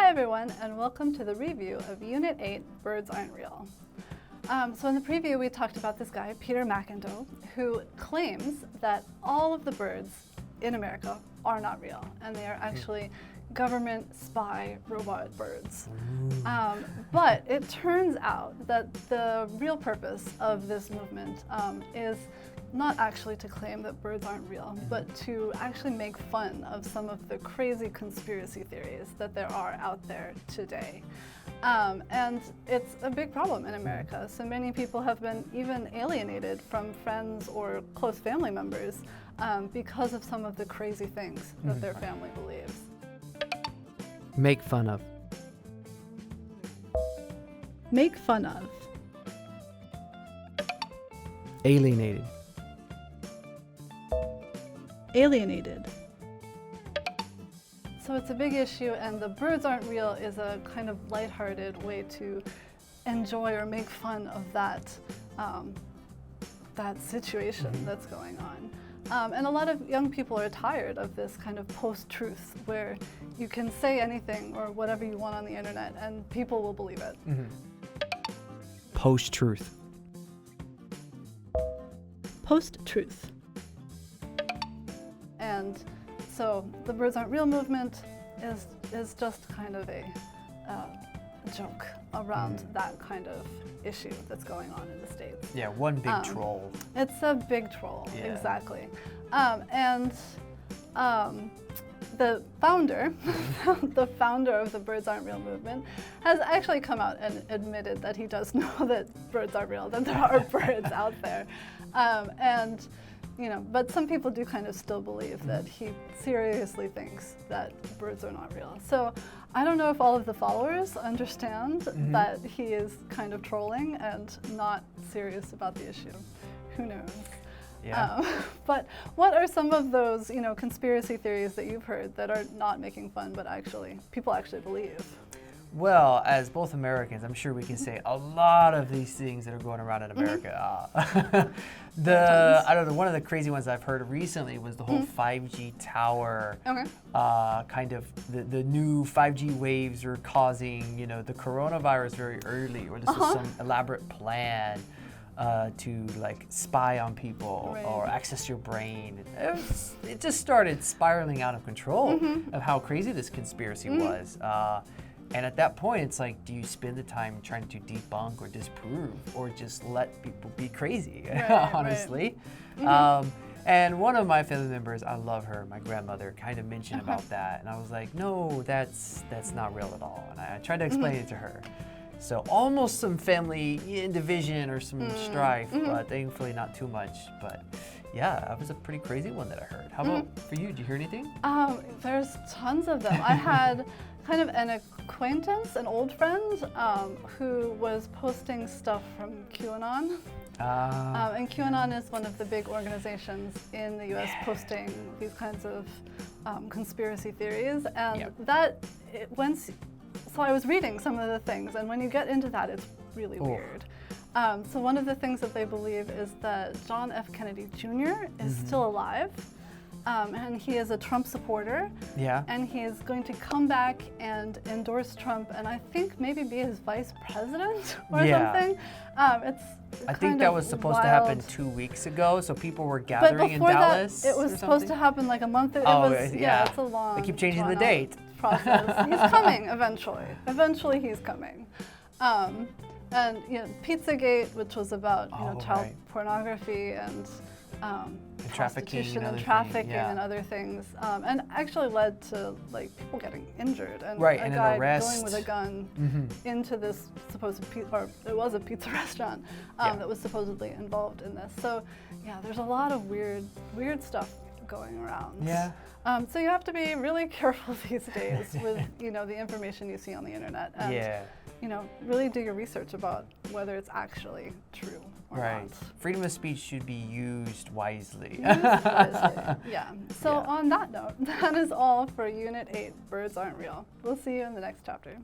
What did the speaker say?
everyone, and welcome to the review of Unit 8, Birds Aren't Real. So in the preview we talked about this guy, Peter McIndoe, who claims that all of the birds in America are not real, and they are actually government spy robot birds. But it turns out that the real purpose of this movement is not actually to claim that birds aren't real, but to actually make fun of some of the crazy conspiracy theories that there are out there today. And it's a big problem in America. So many people have been even alienated from friends or close family members because of some of the crazy things that their family believes. Make fun of. Make fun of. Alienated. Alienated. So it's a big issue, and the birds aren't real is a kind of lighthearted way to enjoy or make fun of that situation that's going on. And a lot of young people are tired of this kind of post-truth where you can say anything or whatever you want on the internet and people will believe it. Post-truth. Post-truth. And so the Birds Aren't Real movement is just kind of a joke around that kind of issue that's going on in the States. Yeah, one big troll. It's a big troll, Yeah. exactly. The founder, the founder of the Birds Aren't Real movement has actually come out and admitted that he does know that birds are real, that there are birds out there. But some people do kind of still believe that he seriously thinks that birds are not real. So I don't know if all of the followers understand that he is kind of trolling and not serious about the issue. Who knows? Yeah. But what are some of those, conspiracy theories that you've heard that are not making fun, but people actually believe? Well, as both Americans, I'm sure we can say a lot of these things that are going around in America. I don't know, one of the crazy ones I've heard recently was the whole 5G tower. Kind of the new 5G waves are causing, the coronavirus very early, or this is some elaborate plan to like spy on people or access your brain. It just started spiraling out of control of how crazy this conspiracy was. And at that point, it's like, do you spend the time trying to debunk or disprove, or just let people be crazy, honestly? And one of my family members, I love her, my grandmother, kind of mentioned about that. And I was like, no, that's not real at all. And I tried to explain it to her. So almost some family division or some strife, but thankfully not too much. But yeah, that was a pretty crazy one that I heard. How about for you? Did you hear anything? There's tons of them. I had kind of an acquaintance, an old friend, who was posting stuff from QAnon. And QAnon is one of the big organizations in the US posting these kinds of conspiracy theories. And so I was reading some of the things, and when you get into that, it's really weird. So one of the things that they believe is that John F. Kennedy Jr. is still alive. And he is a Trump supporter, and he is going to come back and endorse Trump, and I think maybe be his vice president or something. I think that was supposed to happen 2 weeks ago, so people were gathering in Dallas. It was supposed to happen like a month ago. It's a long. They keep changing the date. Process. He's coming eventually. Eventually, he's coming. And Pizzagate, which was about child pornography and trafficking and other things, and actually led to like people getting injured and and a guy an arrest. going with a gun into this supposed it was a pizza restaurant that was supposedly involved in this. So there's a lot of weird stuff going around. So you have to be really careful these days with the information you see on the internet, and really do your research about whether it's actually true or not. Freedom of speech should be used wisely. So on that note, that is all for Unit 8, Birds Aren't Real. We'll see you in the next chapter.